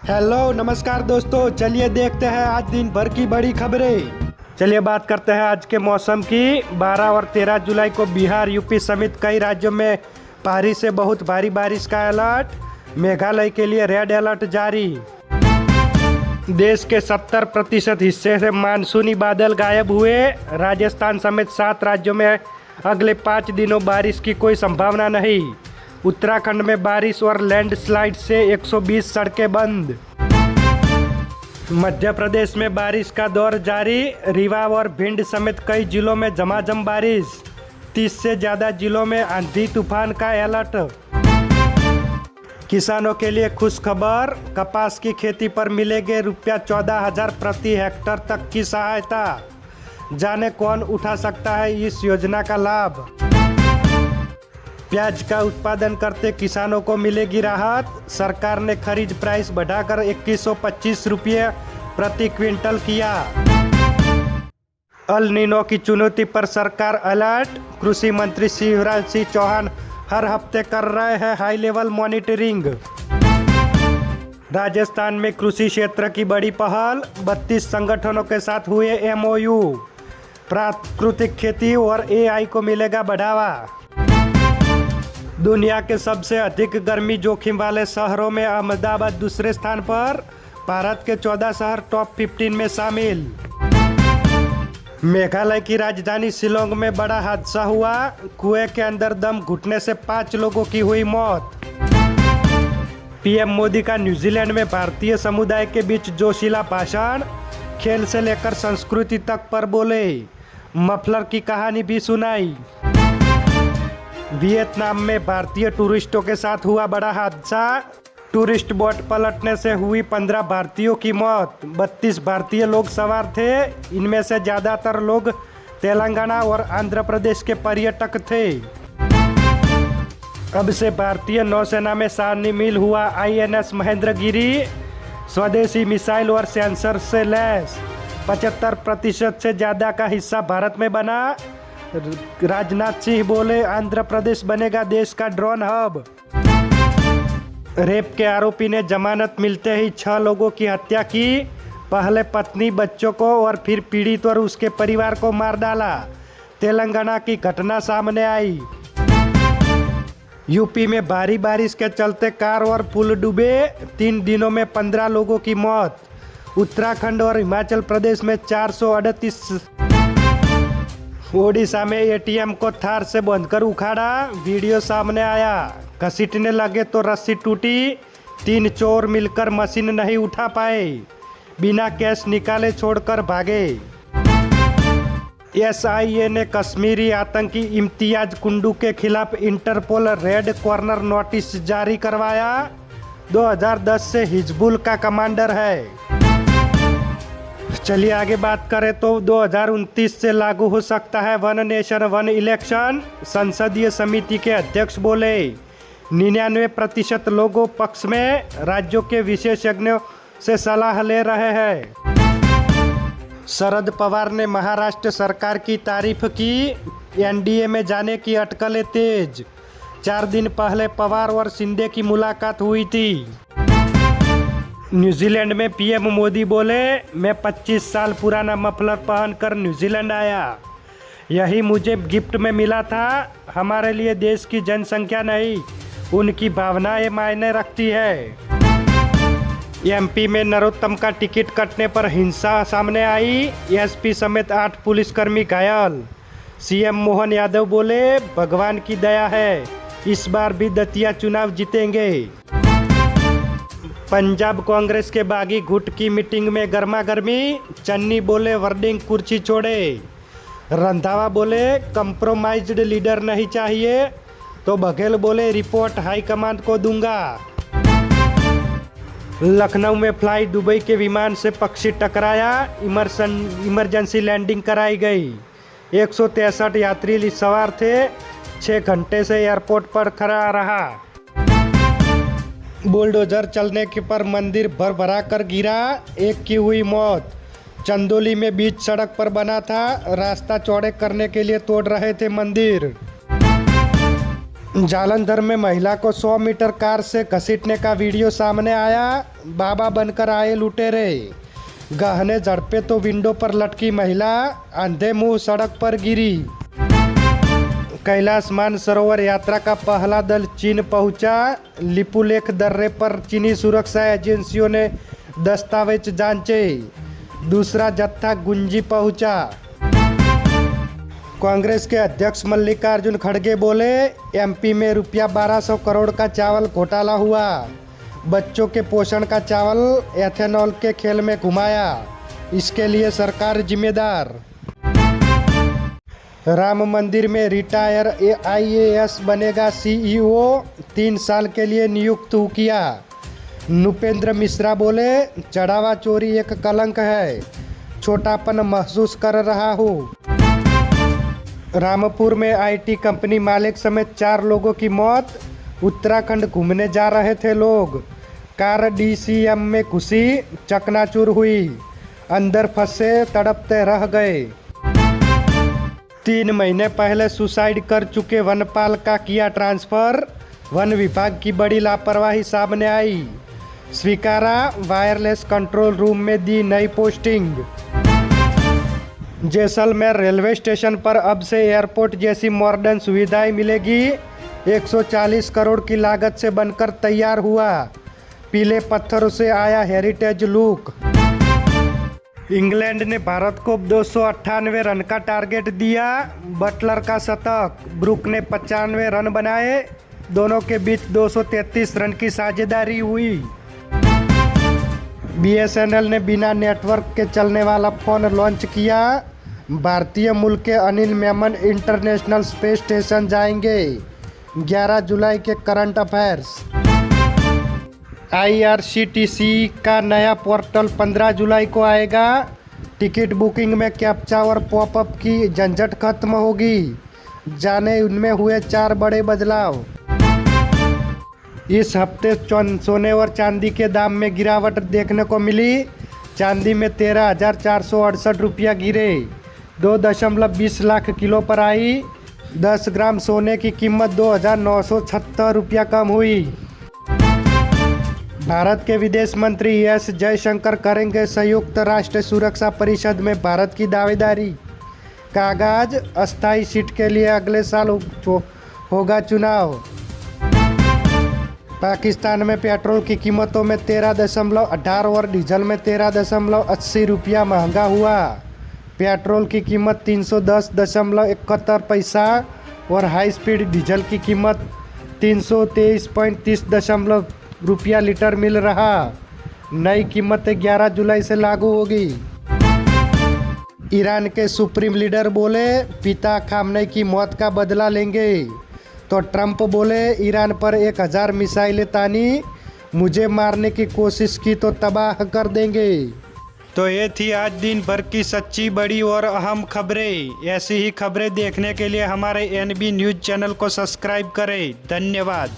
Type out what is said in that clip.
Hello नमस्कार दोस्तों, चलिए देखते हैं आज दिन भर की बड़ी खबरें। चलिए बात करते हैं आज के मौसम की। 12 और 13 जुलाई को बिहार, यूपी समेत कई राज्यों में भारी से बहुत भारी बारिश का अलर्ट। मेघालय के लिए रेड अलर्ट जारी। देश के 70% हिस्से से मानसूनी बादल गायब हुए। राजस्थान समेत 7 राज्यों में अगले 5 दिनों बारिश की कोई संभावना नहीं। उत्तराखंड में बारिश और लैंडस्लाइड से 120 सड़कें बंद। मध्य प्रदेश में बारिश का दौर जारी। रीवा और भिंड समेत कई जिलों में झमाझम बारिश। 30 से ज़्यादा जिलों में आंधी तूफान का अलर्ट। किसानों के लिए खुश खबर, कपास की खेती पर मिलेंगे ₹14,000 प्रति हेक्टेयर तक की सहायता। जाने कौन उठा सकता है इस योजना का लाभ। प्याज का उत्पादन करते किसानों को मिलेगी राहत। सरकार ने खरीद प्राइस बढ़ाकर 2125 रुपये प्रति क्विंटल किया। अल नीनो की चुनौती पर सरकार अलर्ट। कृषि मंत्री शिवराज सिंह चौहान हर हफ्ते कर रहे हैं हाई लेवल मॉनिटरिंग। राजस्थान में कृषि क्षेत्र की बड़ी पहल। 32 संगठनों के साथ हुए MOU। प्राकृतिक खेती और AI को मिलेगा बढ़ावा। दुनिया के सबसे अधिक गर्मी जोखिम वाले शहरों में अहमदाबाद दूसरे स्थान पर। भारत के 14 शहर टॉप 15 में शामिल। मेघालय की राजधानी शिलोंग में बड़ा हादसा हुआ। कुएं के अंदर दम घुटने से 5 लोगों की हुई मौत। PM मोदी का न्यूजीलैंड में भारतीय समुदाय के बीच जोशीला भाषण। खेल से लेकर संस्कृति तक पर बोले। मफलर की कहानी भी सुनाई। वियतनाम में भारतीय टूरिस्टों के साथ हुआ बड़ा हादसा। टूरिस्ट बोट पलटने से हुई 15 भारतीयों की मौत। 32 भारतीय लोग सवार थे। इनमें से ज़्यादातर लोग तेलंगाना और आंध्र प्रदेश के पर्यटक थे। अब से भारतीय नौसेना में शामिल हुआ INS महेंद्रगिरी। स्वदेशी मिसाइल और सेंसर से लैस। 75% से ज़्यादा का हिस्सा भारत में बना। राजनाथ सिंह बोले आंध्र प्रदेश बनेगा देश का ड्रोन हब। रेप के आरोपी ने जमानत मिलते ही 6 लोगों की हत्या की। पहले पत्नी, बच्चों को और फिर पीड़ित और उसके परिवार को मार डाला। तेलंगाना की घटना सामने आई। यूपी में भारी बारिश के चलते कार और पुल डूबे। 3 दिनों में 15 लोगों की मौत। उत्तराखंड और हिमाचल प्रदेश में 438। ओडिशा में ATM को थार से बांधकर उखाड़ा। वीडियो सामने आया। घसीटने लगे तो रस्सी टूटी। 3 चोर मिलकर मशीन नहीं उठा पाए। बिना कैश निकाले छोड़कर भागे। SIA ने कश्मीरी आतंकी इम्तियाज कुंडू के खिलाफ इंटरपोल रेड कॉर्नर नोटिस जारी करवाया। 2010 से हिजबुल का कमांडर है। चलिए आगे बात करें तो 2029 से लागू हो सकता है वन नेशन वन इलेक्शन। संसदीय समिति के अध्यक्ष बोले 99% लोगों पक्ष में। राज्यों के विशेषज्ञों से सलाह ले रहे हैं। शरद पवार ने महाराष्ट्र सरकार की तारीफ की। NDA में जाने की अटकलें तेज। 4 दिन पहले पवार और शिंदे की मुलाकात हुई थी। न्यूजीलैंड में PM मोदी बोले मैं 25 साल पुराना मफलर पहनकर न्यूजीलैंड आया। यही मुझे गिफ्ट में मिला था। हमारे लिए देश की जनसंख्या नहीं, उनकी भावनाएं मायने रखती है। MP में नरोत्तम का टिकट कटने पर हिंसा सामने आई। SP समेत 8 पुलिसकर्मी घायल। CM मोहन यादव बोले भगवान की दया है, इस बार भी दतिया चुनाव जीतेंगे। पंजाब कांग्रेस के बागी गुट की मीटिंग में गर्मा गर्मी। चन्नी बोले वर्डिंग कुर्सी छोड़े। रंधावा बोले कंप्रोमाइज्ड लीडर नहीं चाहिए। तो बघेल बोले रिपोर्ट हाईकमान को दूंगा। लखनऊ में फ्लाई दुबई के विमान से पक्षी टकराया। इमरजेंसी लैंडिंग कराई गई। 163 यात्री सवार थे। 6 घंटे से एयरपोर्ट पर खड़ा रहा। बुलडोजर चलने के पर मंदिर भर कर गिरा। 1 की हुई मौत। चंदौली में बीच सड़क पर बना था। रास्ता चौड़े करने के लिए तोड़ रहे थे मंदिर। जालंधर में महिला को 100 मीटर कार से घसीटने का वीडियो सामने आया। बाबा बनकर आए लुटेरे, गहने झड़पे तो विंडो पर लटकी महिला अंधे मुंह सड़क पर गिरी। कैलाश मानसरोवर यात्रा का पहला दल चीन पहुंचा। लिपुलेख दर्रे पर चीनी सुरक्षा एजेंसियों ने दस्तावेज जांचे। दूसरा जत्था गुंजी पहुंचा। कांग्रेस के अध्यक्ष मल्लिकार्जुन खड़गे बोले, एमपी में रुपया 1200 करोड़ का चावल घोटाला हुआ। बच्चों के पोषण का चावल एथेनॉल के खेल में घुमाया, इसके लिए सरकार जिम्मेदार। राम मंदिर में रिटायर आईएएस बनेगा सीईओ, 3 साल के लिए नियुक्त किया। नुपेंद्र मिश्रा बोले, चढ़ावा चोरी एक कलंक है, छोटापन महसूस कर रहा हूँ। रामपुर में आईटी कंपनी मालिक समेत 4 लोगों की मौत। उत्तराखंड घूमने जा रहे थे लोग, कार डीसीएम में घुसी, चकनाचूर हुई, अंदर फंसे तड़पते रह गए। 3 महीने पहले सुसाइड कर चुके वनपाल का किया ट्रांसफर। वन विभाग की बड़ी लापरवाही सामने आई, स्वीकारा। वायरलेस कंट्रोल रूम में दी नई पोस्टिंग। जैसलमेर रेलवे स्टेशन पर अब से एयरपोर्ट जैसी मॉडर्न सुविधाएं मिलेगी। 140 करोड़ की लागत से बनकर तैयार हुआ, पीले पत्थरों से आया हेरिटेज लुक। इंग्लैंड ने भारत को 298 रन का टारगेट दिया। बटलर का शतक, ब्रुक ने 95 रन बनाए। दोनों के बीच 233 रन की साझेदारी हुई। बीएसएनएल ने बिना नेटवर्क के चलने वाला फ़ोन लॉन्च किया। भारतीय मूल के Anil Memon international space station जाएंगे। 11 जुलाई के करंट अफेयर्स। आईआरसीटीसी का नया पोर्टल 15 जुलाई को आएगा। टिकट बुकिंग में कैप्चा और पॉपअप की झंझट खत्म होगी। जाने उनमें हुए 4 बड़े बदलाव। इस हफ्ते सोने और चांदी के दाम में गिरावट देखने को मिली। चांदी में 13,468 रुपया गिरे, 2.20 लाख किलो पर आई। 10 ग्राम सोने की कीमत 2,976 रुपया कम हुई। भारत के विदेश मंत्री एस जयशंकर करेंगे संयुक्त राष्ट्र सुरक्षा परिषद में भारत की दावेदारी का आगाज। अस्थायी सीट के लिए अगले साल होगा चुनाव। पाकिस्तान में पेट्रोल की कीमतों में 13.18 और डीजल में 13.80 रुपया महंगा हुआ। पेट्रोल की कीमत 310.71 पैसा और हाई स्पीड डीजल की कीमत 323.30 रुपया लीटर मिल रहा। नई कीमतें 11 जुलाई से लागू होगी। ईरान के सुप्रीम लीडर बोले, पिता खामनेई की मौत का बदला लेंगे। तो ट्रंप बोले, ईरान पर 1000 मिसाइलें तानी, मुझे मारने की कोशिश की तो तबाह कर देंगे। तो ये थी आज दिन भर की सच्ची, बड़ी और अहम खबरें। ऐसी ही खबरें देखने के लिए हमारे एनबी न्यूज़ चैनल को सब्सक्राइब करें। धन्यवाद।